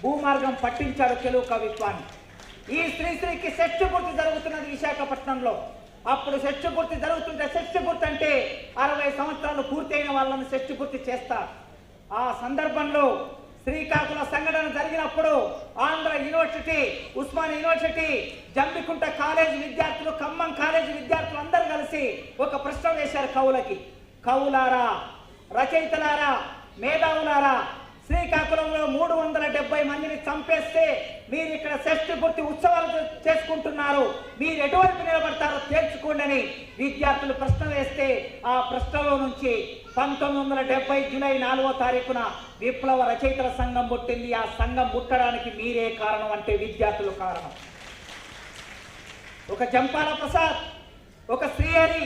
భూమార్గం పట్టించాడు తెలుగు కవిత్వాన్ని. ఈ శ్రీశ్రీకి షష్ఠపూర్తి జరుగుతున్నది విశాఖపట్నంలో. అప్పుడు షష్ఠపూర్తి జరుగుతుంటే షష్ఠపూర్తి అంటే 60 సంవత్సరాలు పూర్తయిన వాళ్ళని షష్ఠపూర్తి చేస్తారు. ఆ సందర్భంలో శ్రీకాకుళ సంఘటన జరిగినప్పుడు Andhra university, Osmania university, Jambikunta college విద్యార్థులు, ఖమ్మం కాలేజీ విద్యార్థులు అందరూ కలిసి ఒక ప్రశ్న వేశారు కవులకి. కవులారా, రచయితలారా, మేధావులారా, శ్రీకాకుళంలో 370 మందిని చంపేస్తే మీరు ఇక్కడ షష్ఠపూర్తి ఉత్సవాలు చేసుకుంటున్నారు, మీరు ఎటువైపు నిలబడతారో తేల్చుకోండి అని విద్యార్థులు ప్రశ్న వేస్తే ఆ ప్రశ్నలో నుంచి 1970 జూలై 4వ తారీఖున విప్లవ రచయితల సంఘం పుట్టింది. ఆ సంఘం పుట్టడానికి మీరే కారణం అంటే విద్యార్థులు కారణం. ఒక జంపాల ప్రసాద్, ఒక శ్రీహరి,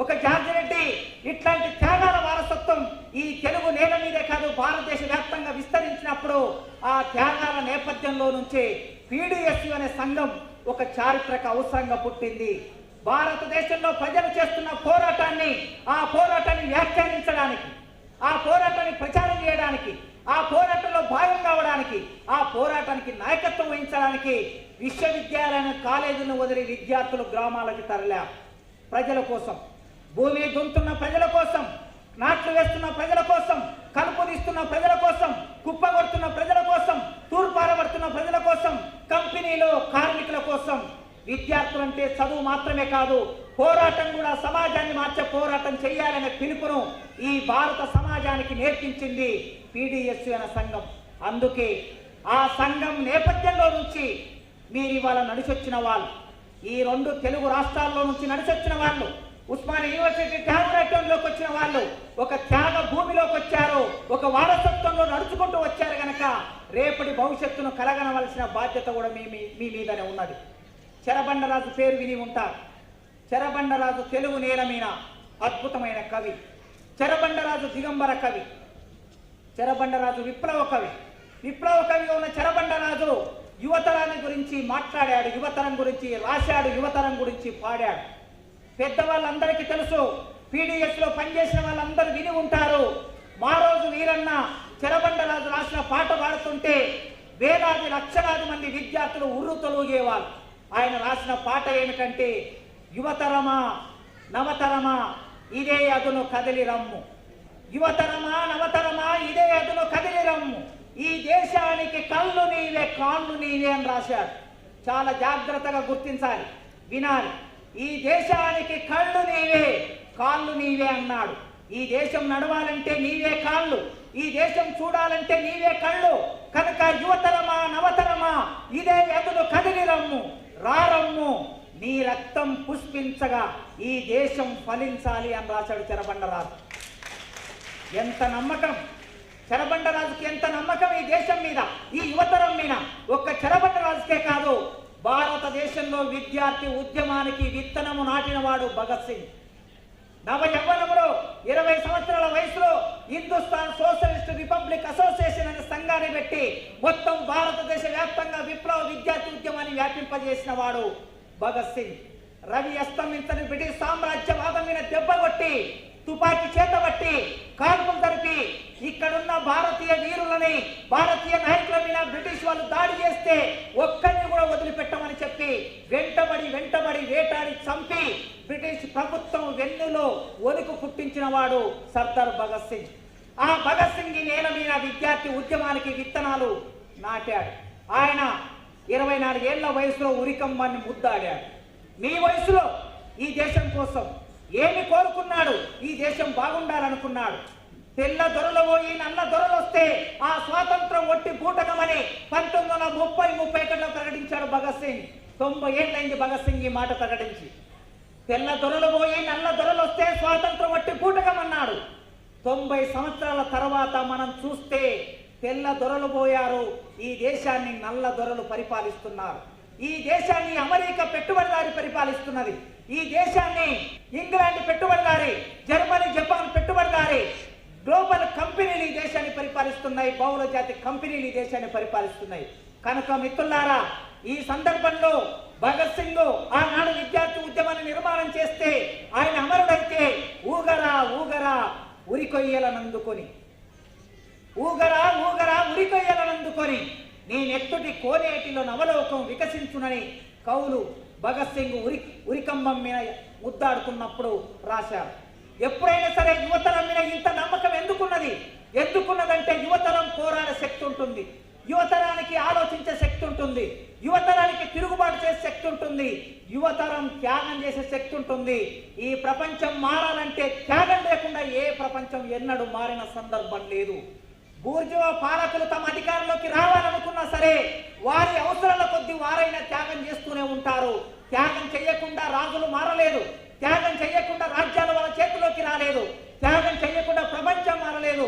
ఒక జార్జి రెడ్డి ఇట్లాంటి త్యాగాల వారసత్వం ఈ తెలుగు నేల మీదే కాదు భారతదేశ వ్యాప్తంగా విస్తరించినప్పుడు ఆ త్యాగాల నేపథ్యంలో నుంచే పీడీఎస్యు అనే సంఘం ఒక చారిత్రక అవసరంగా పుట్టింది. భారతదేశంలో ప్రజలు చేస్తున్న పోరాటాన్ని, ఆ పోరాటాన్ని వ్యాఖ్యానించడానికి, ఆ పోరాటాన్ని ప్రచారం చేయడానికి, ఆ పోరాటంలో భాగం కావడానికి, ఆ పోరాటానికి నాయకత్వం వహించడానికి విశ్వవిద్యాలయాన్ని, కాలేజీలను వదిలి విద్యార్థులు గ్రామాలకు తరలారు. ప్రజల కోసం, భూమి దున్నుతున్న ప్రజల కోసం, నాట్లు వేస్తున్న ప్రజల కోసం, కలుపు తీస్తున్న ప్రజల కోసం, కుప్పగొడుతున్న ప్రజల కోసం, తూర్పారబడుతున్న ప్రజల కోసం, కంపెనీలో కార్మికుల కోసం. విద్యార్థులంటే చదువు మాత్రమే కాదు, పోరాటం కూడా, సమాజాన్ని మార్చే పోరాటం చేయాలనే పిలుపును ఈ భారత సమాజానికి నేర్పించింది పీడీఎస్యు అనే సంఘం. అందుకే ఆ సంఘం నేపథ్యంలో నుంచి మీరు ఇవాళ నడిచొచ్చిన వాళ్ళు, ఈ 2 తెలుగు రాష్ట్రాల్లో నుంచి నడిచొచ్చిన వాళ్ళు, ఉస్మానియా యూనివర్సిటీ త్యాగరాజ్యంలోకి వచ్చిన వాళ్ళు ఒక త్యాగ భూమిలోకి వచ్చారు, ఒక వారసత్వంలో నడుచుకుంటూ వచ్చారు కనుక రేపటి భవిష్యత్తును కలగనవలసిన బాధ్యత కూడా మీ మీదనే ఉన్నది. చెరబండరాజు పేరు విని ఉంటారు. చెరబండరాజు తెలుగు నేల మీద అద్భుతమైన కవి. చెరబండరాజు దిగంబర కవి, చెరబండరాజు విప్లవ కవి. విప్లవ కవిగా ఉన్న చెరబండరాజు యువతరాన్ని గురించి మాట్లాడాడు, యువతరం గురించి రాశాడు, యువతరం గురించి పాడాడు. పెద్దవాళ్ళందరికీ తెలుసు, పీడీఎస్లో పనిచేసిన వాళ్ళందరూ విని ఉంటారు. మా రోజు వీరన్న చెరబండరాజు రాసిన పాట పాడుతుంటే వేలాది లక్షలాది మంది విద్యార్థులు ఉర్రు తొలగేవాళ్ళు. ఆయన రాసిన పాట ఏమిటంటే, యువతరమా నవతరమా ఇదే అదును కదిలి రమ్ము, యువతరమా నవతరమా ఇదే అదును కదిలి రమ్ము, ఈ దేశానికి కళ్ళు నీవే కాళ్ళు నీవే అని రాశాడు. చాలా జాగ్రత్తగా గుర్తించాలి, వినాలి. ఈ దేశానికి కళ్ళు నీవే కాళ్ళు నీవే అన్నాడు. ఈ దేశం నడవాలంటే నీవే కాళ్ళు, ఈ దేశం చూడాలంటే నీవే కళ్ళు. కనుక యువతరమా నవతరమా ఇదే ఎదురు కదిలి రమ్ము, రారమ్ము, నీ రక్తం పుష్పించగా ఈ దేశం ఫలించాలి అని రాశాడు చెరబండరాజు. ఎంత నమ్మకం చెరబండరాజుకి, ఎంత నమ్మకం ఈ దేశం మీద, ఈ యువతరం మీద. ఒక్క చెరబండరాజుకే కాదు, భారతదేశంలో విద్యార్థి ఉద్యమానికి విత్తనము నాటినవాడు భగత్ సింగ్. నవ యవ్వనంలో 20 సంవత్సరాల వయసులో హిందుస్థాన్ సోషలిస్ట్ రిపబ్లిక్ అసోసియేషన్ అనే సంఘాన్ని పెట్టి మొత్తం భారతదేశ వ్యాప్తంగా విప్లవ విద్యార్థి ఉద్యమాన్ని వ్యాపింపజేసిన వాడు భగత్ సింగ్. రవి అస్తమించని బ్రిటిష్ సామ్రాజ్యవాదం మీద దెబ్బ కొట్టి, తుపాకీ చేతబట్టి, కాల్పులు జరిపి ఇక్కడున్న భారతీయ వీరులని, భారతీయ నాయకుల మీద బ్రిటిష్ వాళ్ళు దాడి చేస్తే ఒక్కరిని కూడా వదిలిపెట్టమని చెప్పి వెంటబడి వేటాడి చంపి బ్రిటిష్ ప్రభుత్వం వెన్నులో వణుకు పుట్టించిన వాడు సర్దార్ భగత్ సింగ్. ఆ భగత్ సింగ్ నేల మీద విద్యార్థి ఉద్యమానికి విత్తనాలు నాటాడు. ఆయన 24 ఏళ్ల వయసులో ఉరికంబాన్ని ముద్దాడాడు. మీ వయసులో ఈ దేశం కోసం ఏమి కోరుకున్నాడు? ఈ దేశం బాగుండాలనుకున్నాడు. తెల్ల దొరలు పోయి నల్ల దొరలు వస్తే ఆ స్వాతంత్రం ఒట్టి బూటకమని 1930-31లో ప్రకటించాడు భగత్ సింగ్. 90 ఏళ్ళైంది భగత్ సింగ్ ఈ మాట ప్రకటించి. తెల్ల దొరలు పోయి నల్ల దొరలు వస్తే స్వాతంత్రం ఒట్టి బూటకమన్నాడు. 90 సంవత్సరాల తర్వాత మనం చూస్తే తెల్ల దొరలు పోయారు, ఈ దేశాన్ని నల్ల దొరలు పరిపాలిస్తున్నారు. ఈ దేశాన్ని అమెరికా పెట్టుబడిదారి పరిపాలిస్తున్నది. ఈ దేశాన్ని ఇంగ్లాండ్ పెట్టుబడిదారి, జర్మనీ, జపాన్ పెట్టుబడిదారి, గ్లోబల్ కంపెనీలు ఈ దేశాన్ని పరిపాలిస్తున్నాయి. బహుళ జాతి కంపెనీలు ఈ దేశాన్ని పరిపాలిస్తున్నాయి. కనుక మిత్రులారా, ఈ సందర్భంలో భగత్ సింగ్ ఆనాడు విద్యార్థి ఉద్యమాన్ని నిర్మాణం చేస్తే ఆయన అమరుడైతే ఊగరా ఊగరా ఉరికొయ్యలనందుకొని, ఊగరా ఊగరా ఉరికొయ్యలనందుకొని నీ నెత్తుటి కోనేటిలో నవలోకం వికసించునని కవులు భగత్ సింగ్ ఉరికంబం మీద ముద్దాడుతున్నప్పుడు రాశారు. ఎప్పుడైనా సరే యువతరం మీద ఇంత నమ్మకం ఎందుకున్నదంటే యువతరం పోరాడే శక్తి ఉంటుంది, యువతరానికి ఆలోచించే శక్తి ఉంటుంది, యువతరానికి తిరుగుబాటు చేసే శక్తి ఉంటుంది, యువతరం త్యాగం చేసే శక్తి ఉంటుంది. ఈ ప్రపంచం మారాలంటే త్యాగం లేకుండా ఏ ప్రపంచం ఎన్నడూ మారిన సందర్భం లేదు. బూర్జువా పాలకులు తమ అధికారంలోకి రావాలనుకున్నా సరే వారి అవసరాల కొద్దీ వారైనా త్యాగం చేస్తూనే ఉంటారు. త్యాగం చేయకుండా రాజులు మారలేదు, త్యాగం చేయకుండా రాజ్యాలు వాళ్ళ చేతిలోకి రాలేదు, త్యాగం చేయకుండా ప్రపంచం మారలేదు.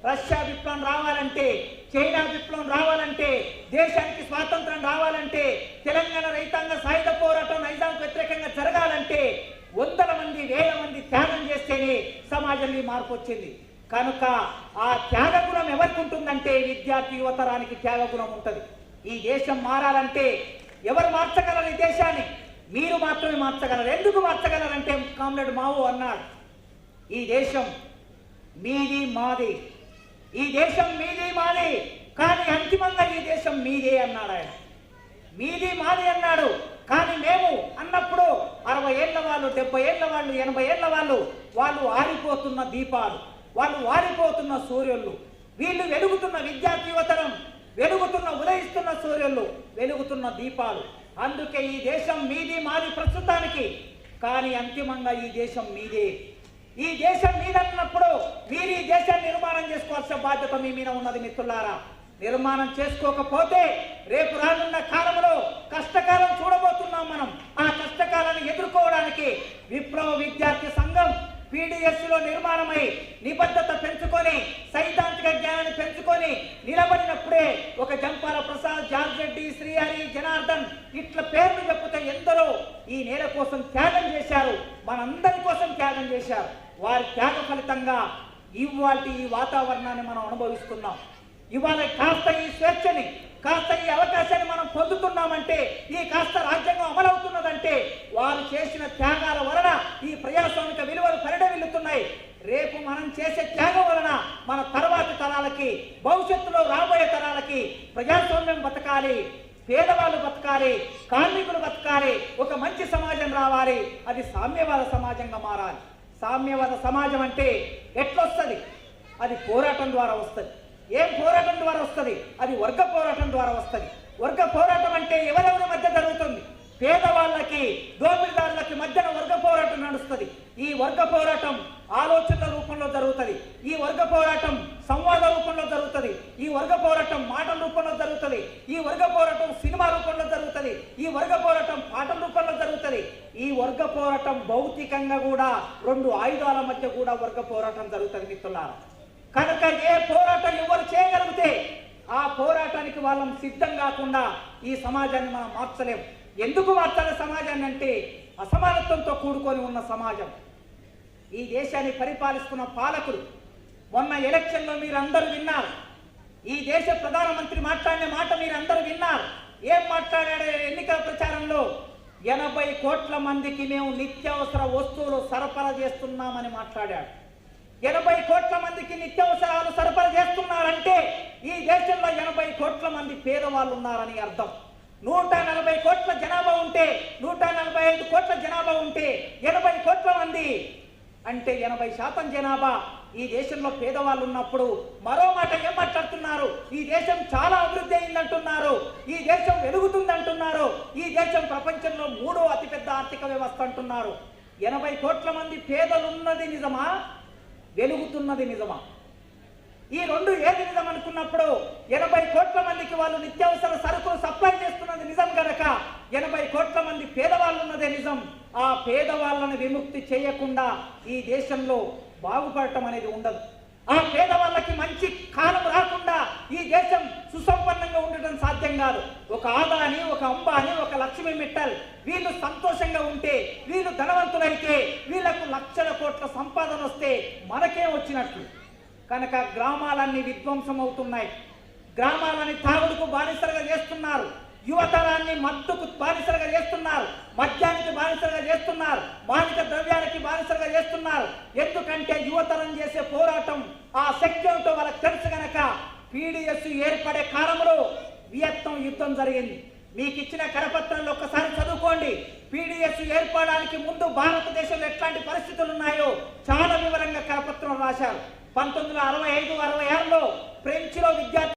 రష్యా విప్లవం రావాలంటే, చైనా విప్లవం రావాలంటే, దేశానికి స్వాతంత్రం రావాలంటే, తెలంగాణ రైతాంగ సాయుధ పోరాటం నైజాంకు వ్యతిరేకంగా జరగాలంటే వందల మంది వేల మంది త్యాగం చేస్తేనే సమాజంలో మార్పు వచ్చింది. కనుక ఆ త్యాగ గుణం ఎవరికి ఉంటుందంటే విద్యార్థి యువతరానికి త్యాగ గుణం ఉంటుంది. ఈ దేశం మారాలంటే ఎవరు మార్చగలరు? ఈ దేశాన్ని మీరు మాత్రమే మార్చగలరు. ఎందుకు మార్చగలరంటే కామ్రేడ్ మావో అన్నాడు, ఈ దేశం మీది మాది, ఈ దేశం మీది మాది, కానీ అంతిమంగా ఈ దేశం మీదే అన్నాడు ఆయన. మీది మాది అన్నాడు, కానీ మేము అన్నప్పుడు 60 ఏళ్ల వాళ్ళు, 70 ఏళ్ల వాళ్ళు, 80 ఏళ్ల వాళ్ళు ఆరిపోతున్న దీపాలు, వాళ్ళు వారిపోతున్న సూర్యుళ్ళు, వీళ్ళు వెలుగుతున్న విద్యార్థి యువతరం, వెలుగుతున్న ఉదయిస్తున్న సూర్యుళ్ళు, వెలుగుతున్న దీపాలు. అందుకే ఈ దేశం మీది మాది ప్రస్తుతానికి, కానీ అంతిమంగా ఈ దేశం మీదే. ఈ దేశం మీదన్నప్పుడు మీరు ఈ దేశాన్ని నిర్మాణం చేసుకోవాల్సిన బాధ్యత మీ మీద ఉన్నది మిత్రులారా. నిర్మాణం చేసుకోకపోతే రేపు రానున్న కాలంలో కష్టకాలం చూడబోతున్నాం మనం. ఆ కష్టకాలాన్ని ఎదుర్కోవడానికి విప్లవ విద్యార్థి సంఘం PDSలో నిర్మాణమై నిబద్ధత పెంచుకొని సైద్ధాంతిక జ్ఞానాన్ని పెంచుకొని నిలబడినప్పుడే ఒక జంపాల ప్రసాద్, జార్జ్ రెడ్డి, శ్రీహరి, జనార్దన్ ఇట్లా పేర్లు చెప్పుతే ఎందరో ఈ నేల కోసం త్యాగం చేశారు, మనందరి కోసం త్యాగం చేశారు. వారి త్యాగ ఫలితంగా ఇవాళ ఈ వాతావరణాన్ని మనం అనుభవిస్తున్నాం. ఇవాళ కాస్త ఈ స్వేచ్ఛని, కాస్త ఈ అవకాశాన్ని మనం పొందుతున్నామంటే, ఈ కాస్త రాజ్యాంగం అమలవుతున్నదంటే వారు చేసిన త్యాగాల వలన ఈ ప్రజాస్వామిక విలువలు పరిడవిల్లుతున్నాయి. రేపు మనం చేసే త్యాగం వలన మన తర్వాతి తరాలకి, భవిష్యత్తులో రాబోయే తరాలకి ప్రజాస్వామ్యం బతకాలి, పేదవాళ్ళు బతకాలి, కార్మికులు బతకాలి, ఒక మంచి సమాజం రావాలి. అది సామ్యవాద సమాజంగా మారాలి. సామ్యవాద సమాజం అంటే ఎట్లొస్తుంది? అది పోరాటం ద్వారా వస్తుంది. ఏం పోరాటం ద్వారా వస్తుంది? అది వర్గ పోరాటం ద్వారా వస్తుంది. వర్గ పోరాటం అంటే ఎవరెవరి మధ్య జరుగుతుంది? పేదవాళ్ళకి, దోపిడీదారులకి మధ్యన వర్గ పోరాటం నడుస్తుంది. ఈ వర్గ పోరాటం ఆలోచనల రూపంలో జరుగుతుంది, ఈ వర్గ పోరాటం సంవాద రూపంలో జరుగుతుంది, ఈ వర్గ పోరాటం మాటల రూపంలో జరుగుతుంది, ఈ వర్గ పోరాటం సినిమా రూపంలో జరుగుతుంది, ఈ వర్గ పోరాటం పాటల రూపంలో జరుగుతుంది. ఈ వర్గ పోరాటం భౌతికంగా కూడా 2 ఆయుధాల మధ్య కూడా వర్గ పోరాటం జరుగుతుంది మిత్రులారా. కనుక ఏ పోరాటం ఎవరు చేయగలిగితే ఆ పోరాటానికి వాళ్ళం సిద్ధం కాకుండా ఈ సమాజాన్ని మనం మార్చలేము. ఎందుకు మార్చాలి సమాజాన్ని అంటే అసమానత్వంతో కూడుకొని ఉన్న సమాజం. ఈ దేశాన్ని పరిపాలిస్తున్న పాలకులు మొన్న ఎలక్షన్లో మీరందరూ విన్నారు. ఈ దేశ ప్రధానమంత్రి మాట్లాడిన మాట మీరందరూ విన్నారు. ఏం మాట్లాడాడు ఎన్నికల ప్రచారంలో? 80 కోట్ల మందికి మేము నిత్యావసర వస్తువులు సరఫరా చేస్తున్నామని మాట్లాడాడు. 80 కోట్ల మందికి నిత్యావసరాలు సరఫరా చేస్తున్నారంటే ఈ దేశంలో 80 కోట్ల మంది పేదవాళ్ళు ఉన్నారని అర్థం. 140 కోట్ల జనాభా ఉంటే, 145 కోట్ల జనాభా ఉంటే 80 కోట్ల మంది అంటే 80% జనాభా ఈ దేశంలో పేదవాళ్ళు ఉన్నప్పుడు మరో మాట ఏం మాట్లాడుతున్నారు? ఈ దేశం చాలా అభివృద్ధి అయిందంటున్నారు, ఈ దేశం వెలుగుతుందంటున్నారు, ఈ దేశం ప్రపంచంలో 3వ అతిపెద్ద ఆర్థిక వ్యవస్థ అంటున్నారు. 80 కోట్ల మంది పేదలున్నది నిజమా? వెలుగుతున్నది నిజమా? ఈ రెండు ఏది నిజం అనుకున్నప్పుడు 80 కోట్ల మందికి వాళ్ళు నిత్యావసర సరుకులు సప్లై చేస్తున్నది నిజం కనుక 80 కోట్ల మంది పేదవాళ్ళు ఉన్నదే నిజం. ఆ పేదవాళ్ళని విముక్తి చేయకుండా ఈ దేశంలో బాగుపడటం అనేది ఉండదు. ఆ పేదవాళ్ళకి మంచి కాలం రాకుండా ఈ దేశం సుసంపన్నంగా ఉండటం సాధ్యం కాదు. ఒక ఆదాని, ఒక అంబానీ, ఒక లక్ష్మీ మిట్టల్ వీళ్ళు సంతోషంగా ఉంటే, వీళ్ళు ధనవంతులైతే, వీళ్లకు లక్షల కోట్ల సంపాదన వస్తే మనకే వచ్చినట్లు. కనుక గ్రామాలన్నీ విధ్వంసం అవుతున్నాయి, గ్రామాలని తాగుడుకు బానిసలుగా చేస్తున్నారు, యువతరాన్ని మత్తుకు బానిసలుగా చేస్తున్నారు, మద్యానికి బానిసలుగా చేస్తున్నారు, మాదక ద్రవ్యానికి బానిసలుగా చేస్తున్నారు. ఎందుకంటే యువతరం చేసే పోరాటం ఆ శక్తి ఏమిటో వాళ్ళకి తెలుసు. గనక PDS ఏర్పడే కాలంలో వియత్నాం యుద్ధం జరిగింది. మీకు ఇచ్చిన కరపత్రంలో ఒక్కసారి చదువుకోండి. పీడిఎస్ ఏర్పడడానికి ముందు భారతదేశంలో ఎట్లాంటి పరిస్థితులు ఉన్నాయో చాలా వివరంగా కరపత్రం రాశారు. 1965-66లో ఫ్రెంచ్లో విద్యార్థి